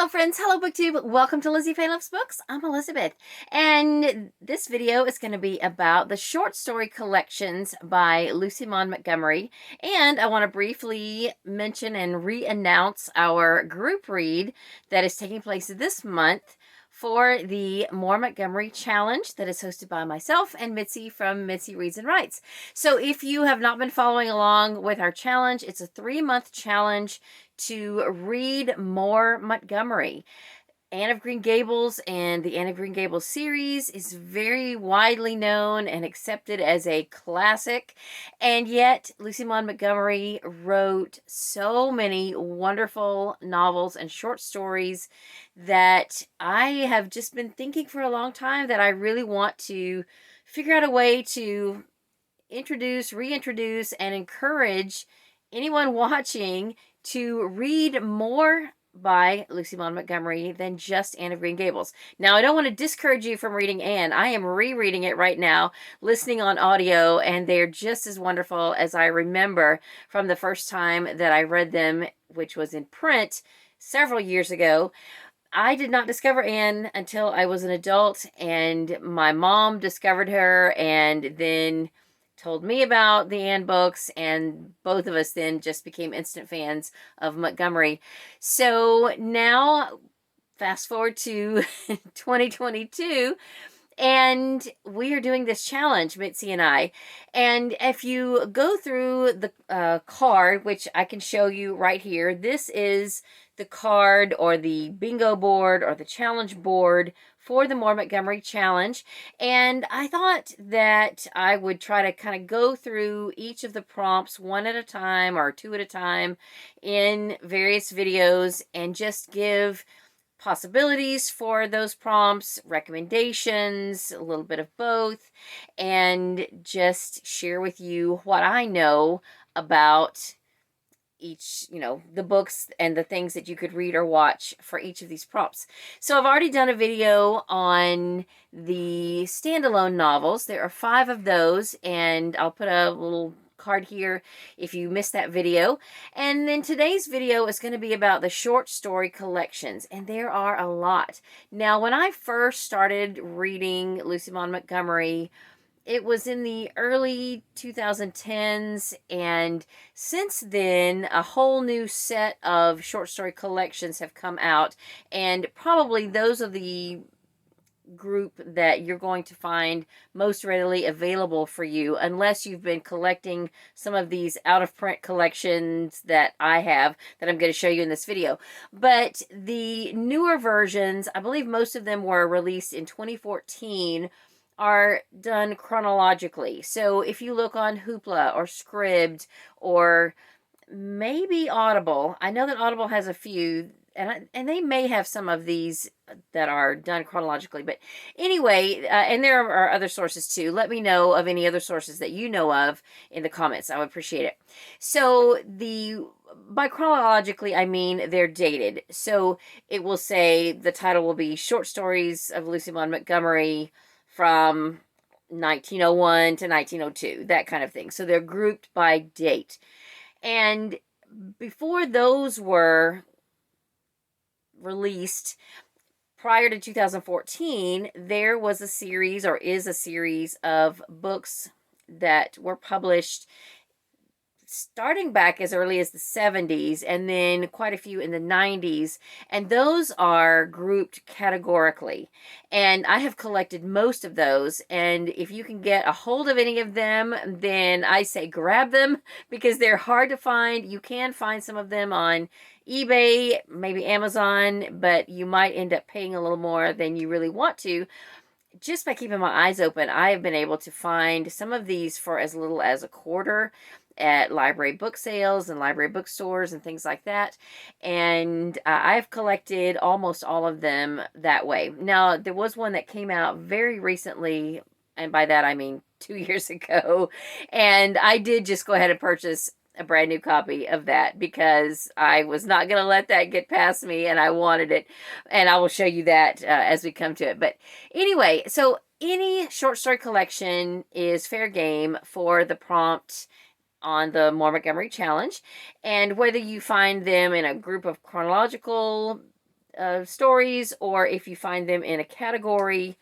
Hello friends, hello booktube, welcome to Lizziefaye Loves Books. I'm Elizabeth, and this video is going to be about the short story collections by Lucy Maud Montgomery, and I want to briefly mention and re-announce our group read that is taking place this month for the More Montgomery Challenge that is hosted by myself and Mitzi from Mitzi Reads and Writes. So if you have not been following along with our challenge, it's a 3-month challenge to read more Montgomery. Anne of Green Gables and the Anne of Green Gables series is very widely known and accepted as a classic, and yet Lucy Maud Montgomery wrote so many wonderful novels and short stories that I have just been thinking for a long time that I really want to figure out a way to introduce, reintroduce, and encourage anyone watching to read more by Lucy Maud Montgomery than just Anne of Green Gables. Now, I don't want to discourage you from reading Anne. I am rereading it right now, listening on audio, and they're just as wonderful as I remember from the first time that I read them, which was in print several years ago. I did not discover Anne until I was an adult, and my mom discovered her and then told me about the Anne books, and both of us then just became instant fans of Montgomery. So now, fast forward to 2022, and we are doing this challenge, Mitzi and I. And if you go through the card, which I can show you right here, this is the card or the bingo board or the challenge board for the More Montgomery Challenge. And I thought that I would try to kind of go through each of the prompts one at a time or two at a time in various videos and just give possibilities for those prompts, recommendations, a little bit of both, and just share with you what I know about each, the books and the things that you could read or watch for each of these prompts. So I've already done a video on the standalone novels. There are 5 of those, and I'll put a little card here if you missed that video. And then today's video is going to be about the short story collections, and there are a lot. Now, when I first started reading Lucy Maud Montgomery, it was in the early 2010s, and since then a whole new set of short story collections have come out, and probably those are the group that you're going to find most readily available for you, unless you've been collecting some of these out-of-print collections that I have that I'm going to show you in this video. But the newer versions, I believe most of them were released in 2014, are done chronologically. So if you look on Hoopla or Scribd or maybe Audible, I know that Audible has a few, and they may have some of these that are done chronologically. But anyway, and there are other sources too. Let me know of any other sources that you know of in the comments. I would appreciate it. So by chronologically, I mean they're dated. So it will say, the title will be Short Stories of Lucy Maud Montgomery from 1901 to 1902, that kind of thing. So they're grouped by date. And before those were released, prior to 2014, there was a series, or is a series, of books that were published starting back as early as the 70s, and then quite a few in the 90s, and those are grouped categorically. And I have collected most of those, and if you can get a hold of any of them, then I say grab them, because they're hard to find. You can find some of them on eBay, maybe Amazon, but you might end up paying a little more than you really want to. Just by keeping my eyes open, I have been able to find some of these for as little as $0.25 at library book sales and library bookstores and things like that. And I've collected almost all of them that way. Now, there was one that came out very recently, and by that I mean 2 years ago, and I did just go ahead and purchase a brand new copy of that because I was not going to let that get past me, and I wanted it, and I will show you that as we come to it. But anyway, so any short story collection is fair game for the prompt on the More Montgomery Challenge, and whether you find them in a group of chronological stories, or if you find them in a category,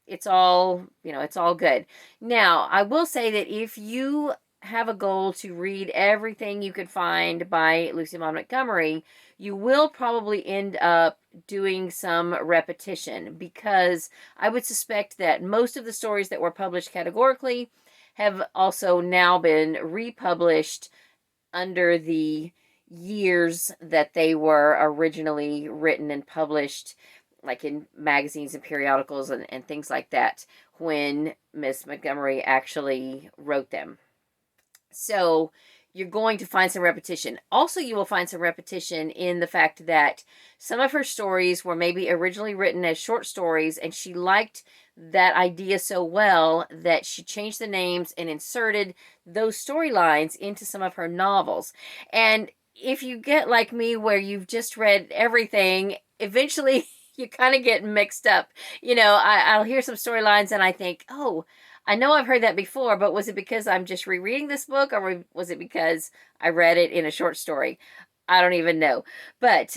it's all, it's all good. Now, I will say that if you have a goal to read everything you could find by Lucy Maud Montgomery, you will probably end up doing some repetition, because I would suspect that most of the stories that were published categorically have also now been republished under the years that they were originally written and published, like in magazines and periodicals and things like that, when Miss Montgomery actually wrote them. So you're going to find some repetition. Also, you will find some repetition in the fact that some of her stories were maybe originally written as short stories, and she liked that idea so well that she changed the names and inserted those storylines into some of her novels. And if you get like me, where you've just read everything, eventually you kind of get mixed up. I'll hear some storylines and I think, oh, I know I've heard that before, but was it because I'm just rereading this book, or was it because I read it in a short story? I don't even know. But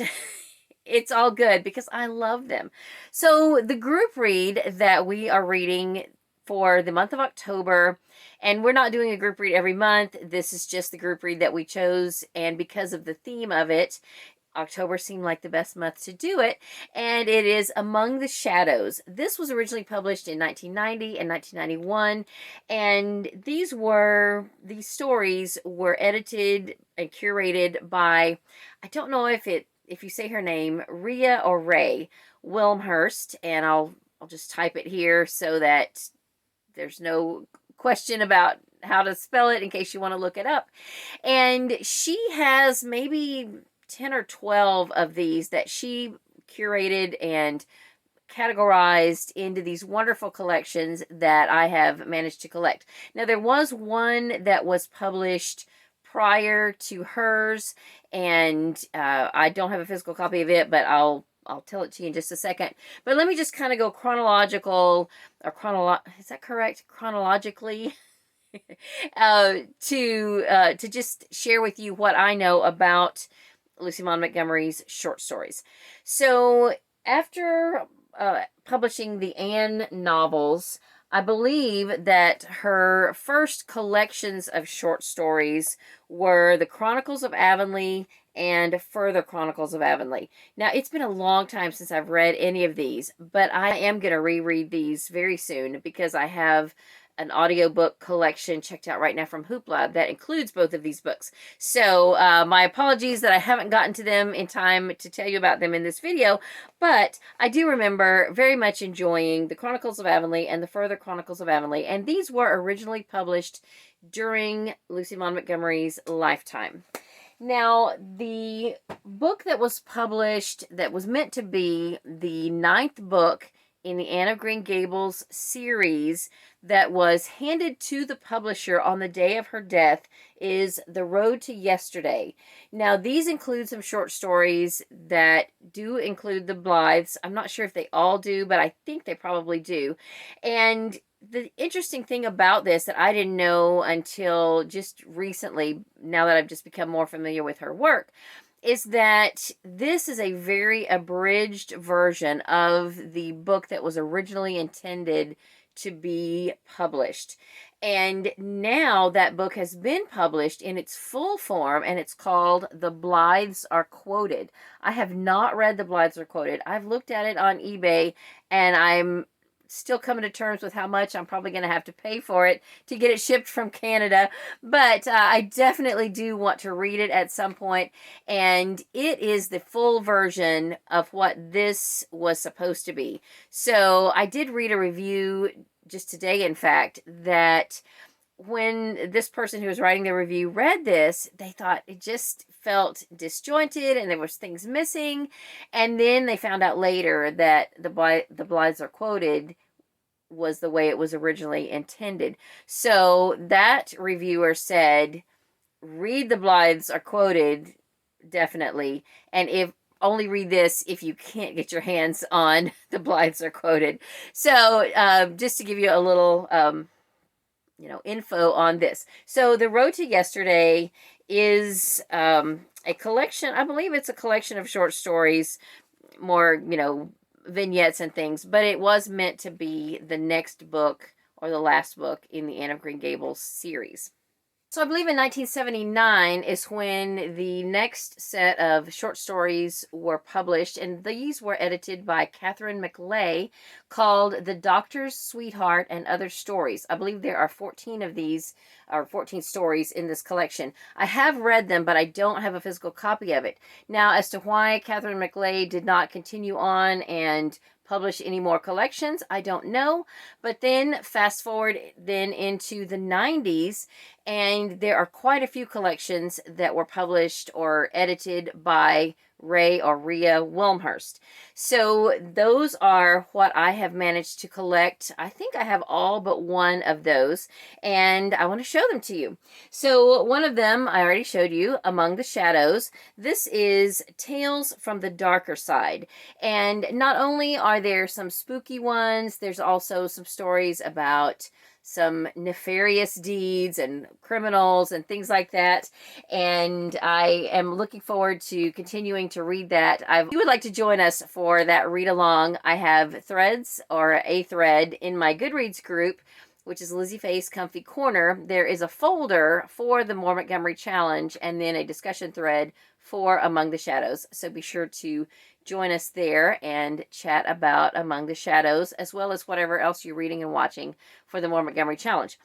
it's all good because I love them. So the group read that we are reading for the month of October, and we're not doing a group read every month. This is just the group read that we chose, and because of the theme of it, October seemed like the best month to do it, and it is Among the Shadows. This was originally published in 1990 and 1991, and these stories were edited and curated by, I don't know if you say her name, Rhea or Ray Wilmhurst, and I'll just type it here so that there's no question about how to spell it in case you want to look it up. And she has maybe 10 or 12 of these that she curated and categorized into these wonderful collections that I have managed to collect. Now, there was one that was published prior to hers, and I don't have a physical copy of it, but I'll tell it to you in just a second. But let me just kind of go chronological, or is that correct? Chronologically. To just share with you what I know about Lucy Maud Montgomery's short stories. So after publishing the Anne novels, I believe that her first collections of short stories were the Chronicles of Avonlea and Further Chronicles of Avonlea. Now, it's been a long time since I've read any of these, but I am going to reread these very soon because I have an audiobook collection checked out right now from Hoopla that includes both of these books. So my apologies that I haven't gotten to them in time to tell you about them in this video, but I do remember very much enjoying the Chronicles of Avonlea and the Further Chronicles of Avonlea, and these were originally published during Lucy Maud Montgomery's lifetime. Now, the book that was published, that was meant to be the 9th book in the Anne of Green Gables series that was handed to the publisher on the day of her death, is The Road to Yesterday. Now, these include some short stories that do include the Blythes. I'm not sure if they all do, but I think they probably do. And the interesting thing about this that I didn't know until just recently, now that I've just become more familiar with her work, is that this is a very abridged version of the book that was originally intended to be published. And now that book has been published in its full form, and it's called The Blythes Are Quoted. I have not read The Blythes Are Quoted. I've looked at it on eBay, and I'm still coming to terms with how much I'm probably going to have to pay for it to get it shipped from Canada. But I definitely do want to read it at some point. And it is the full version of what this was supposed to be. So I did read a review just today, in fact, that when this person who was writing the review read this, they thought it just felt disjointed and there was things missing. And then they found out later that the Blythes Are Quoted was the way it was originally intended. So that reviewer said, read The Blythes Are Quoted, definitely. And if only read this if you can't get your hands on The Blythes Are Quoted. So just to give you a little info on this. So The Road to Yesterday is a collection, I believe it's a collection of short stories more, vignettes and things, but it was meant to be the next book or the last book in the Anne of Green Gables series. So I believe in 1979 is when the next set of short stories were published, and these were edited by Catherine McLay, called The Doctor's Sweetheart and Other Stories. I believe there are 14 of these, or 14 stories in this collection. I have read them, but I don't have a physical copy of it. Now, as to why Catherine McLay did not continue on and publish any more collections, I don't know. But then fast forward then into the 90s, and there are quite a few collections that were published or edited by Ray or Rhea Wilmhurst. So those are what I have managed to collect. I think I have all but one of those, and I want to show them to you. So one of them I already showed you, Among the Shadows. This is Tales from the Darker Side, and not only are there some spooky ones, there's also some stories about some nefarious deeds and criminals and things like that, and I am looking forward to continuing to read that. If you would like to join us for that read along, I have threads, or a thread, in my Goodreads group, which is Lizziefaye's Comfy Corner. There is a folder for the Montgomery Challenge, and then a discussion thread for Among the Shadows. So be sure to join us there and chat about Among the Shadows, as well as whatever else you're reading and watching for the Montgomery Challenge.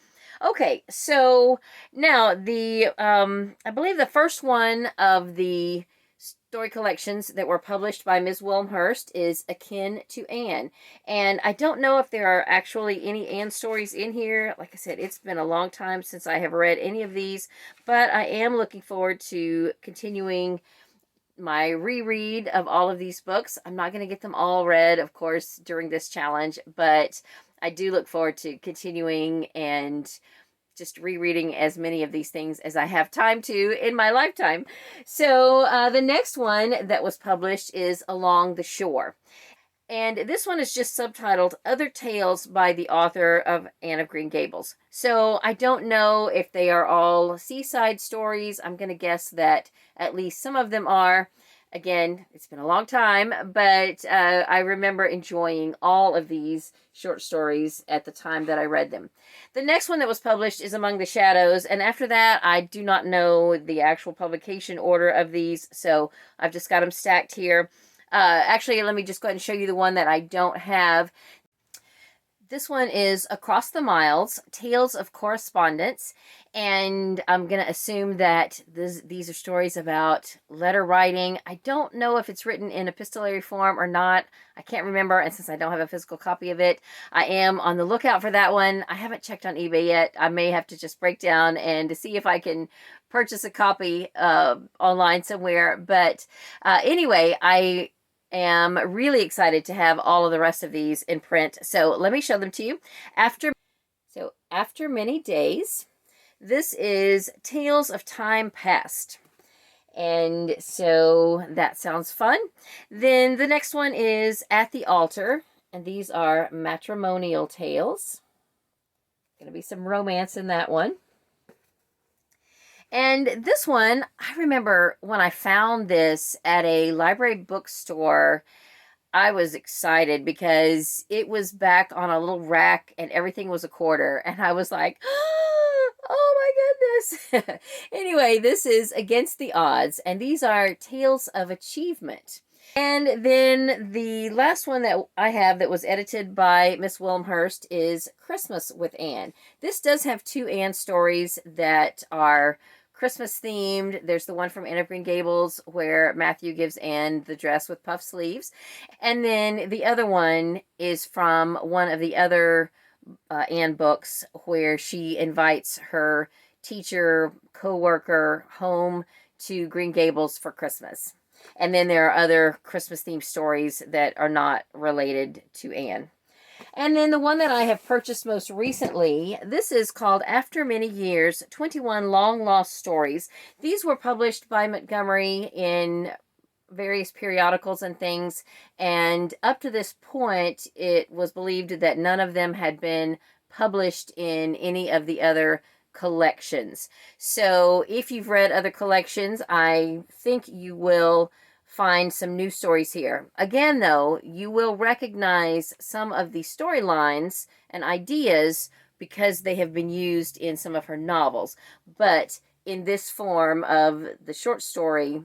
Okay, so now I believe the first one of the story collections that were published by Ms. Wilmhurst is Akin to Anne. And I don't know if there are actually any Anne stories in here. Like I said, it's been a long time since I have read any of these, but I am looking forward to continuing my reread of all of these books. I'm not going to get them all read, of course, during this challenge, but I do look forward to continuing and just rereading as many of these things as I have time to in my lifetime. So the next one that was published is Along the Shore. And this one is just subtitled Other Tales by the author of Anne of Green Gables. So I don't know if they are all seaside stories. I'm going to guess that at least some of them are. Again, it's been a long time, but I remember enjoying all of these short stories at the time that I read them. The next one that was published is Among the Shadows, and after that, I do not know the actual publication order of these, so I've just got them stacked here. Actually, let me just go ahead and show you the one that I don't have. This one is Across the Miles, Tales of Correspondence, and I'm going to assume that these are stories about letter writing. I don't know if it's written in epistolary form or not. I can't remember, and since I don't have a physical copy of it, I am on the lookout for that one. I haven't checked on eBay yet. I may have to just break down and to see if I can purchase a copy online somewhere. But anyway, I am really excited to have all of the rest of these in print. So let me show them to you. After Many Days, this is Tales of Time Past. And so that sounds fun. Then the next one is At the Altar, and these are matrimonial tales. Going to be some romance in that one. And this one, I remember when I found this at a library bookstore, I was excited because it was back on a little rack and everything was a quarter. And I was like, oh my goodness. Anyway, this is Against the Odds, and these are Tales of Achievement. And then the last one that I have that was edited by Miss Wilmhurst is Christmas with Anne. This does have two Anne stories that are Christmas themed. There's the one from Anne of Green Gables where Matthew gives Anne the dress with puff sleeves. And then the other one is from one of the other Anne books where she invites her teacher, co-worker home to Green Gables for Christmas. And then there are other Christmas themed stories that are not related to Anne. And then the one that I have purchased most recently, this is called After Many Years, 21 Long Lost Stories. These were published by Montgomery in various periodicals and things, and up to this point, it was believed that none of them had been published in any of the other collections. So if you've read other collections, I think you will find some new stories here. Again, though, you will recognize some of the storylines and ideas because they have been used in some of her novels. But in this form of the short story,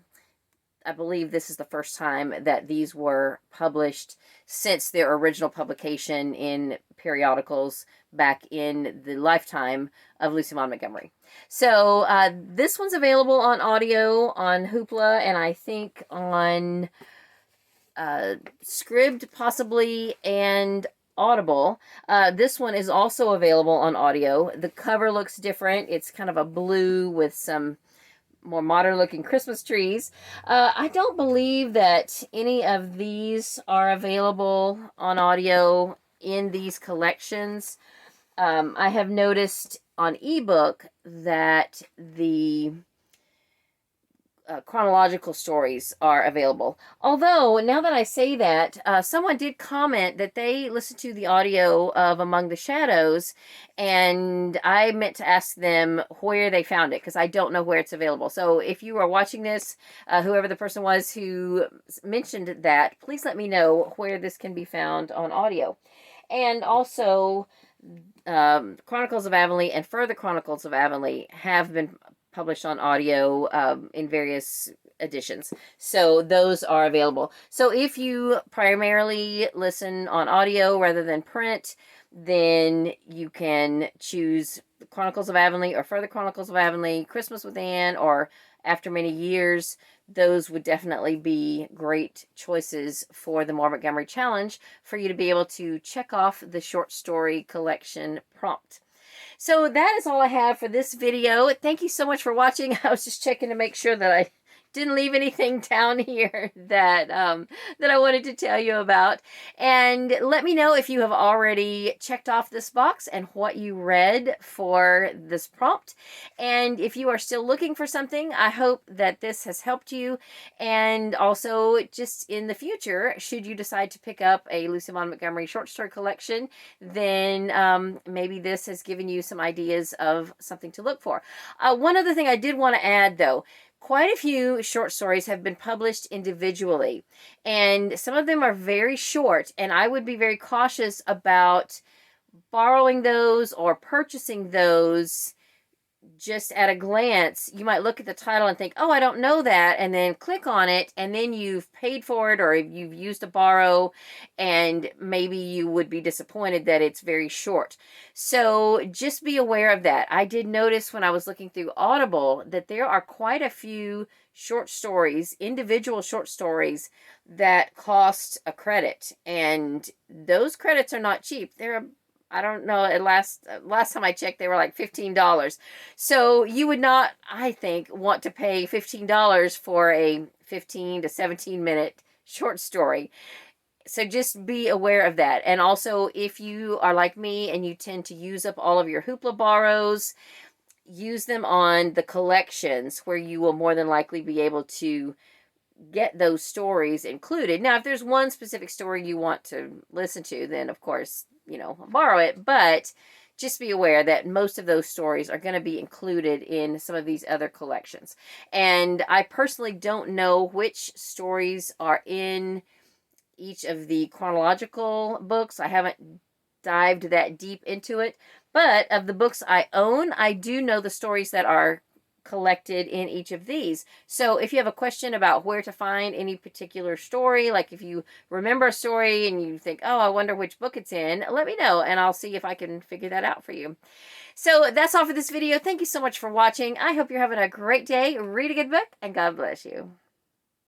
I believe this is the first time that these were published since their original publication in periodicals back in the lifetime of Lucy Maud Montgomery. So this one's available on audio on Hoopla, and I think on Scribd possibly, and Audible. This one is also available on audio. The cover looks different. It's kind of a blue with some more modern looking Christmas trees. I don't believe that any of these are available on audio in these collections. I have noticed on ebook that the chronological stories are available. Although, now that I say that, someone did comment that they listened to the audio of Among the Shadows, and I meant to ask them where they found it, because I don't know where it's available. So if you are watching this, whoever the person was who mentioned that, please let me know where this can be found on audio. And also, Chronicles of Avonlea and Further Chronicles of Avonlea have been published on audio in various editions. So those are available. So if you primarily listen on audio rather than print, then you can choose Chronicles of Avonlea or Further Chronicles of Avonlea, Christmas with Anne, or After Many Years. Those would definitely be great choices for the Maud Montgomery Challenge for you to be able to check off the short story collection prompt. So that is all I have for this video. Thank you so much for watching. I was just checking to make sure that I didn't leave anything down here that that I wanted to tell you about. And let me know if you have already checked off this box and what you read for this prompt. And if you are still looking for something, I hope that this has helped you. And also, just in the future, should you decide to pick up a Lucy Maud Montgomery short story collection, then maybe this has given you some ideas of something to look for. One other thing I did want to add, though, quite a few short stories have been published individually, and some of them are very short, and I would be very cautious about borrowing those or purchasing those just at a glance. You might look at the title and think, oh, I don't know that, and then click on it, and then you've paid for it or you've used a borrow, and maybe you would be disappointed that it's very short. So just be aware of that. I did notice when I was looking through Audible that there are quite a few short stories, individual short stories, that cost a credit, and those credits are not cheap. They're, I don't know, last time I checked, they were like $15. So you would not, I think, want to pay $15 for a 15 to 17 minute short story. So just be aware of that. And also, if you are like me and you tend to use up all of your Hoopla borrows, use them on the collections where you will more than likely be able to get those stories included. Now, if there's one specific story you want to listen to, then of course, you know, borrow it, but just be aware that most of those stories are going to be included in some of these other collections. And I personally don't know which stories are in each of the chronological books. I haven't dived that deep into it, but of the books I own, I do know the stories that are collected in each of these. So if you have a question about where to find any particular story, like if you remember a story and you think, oh, I wonder which book it's in, let me know and I'll see if I can figure that out for you. So that's all for this video. Thank you so much for watching. I hope you're having a great day. Read a good book, and God bless you.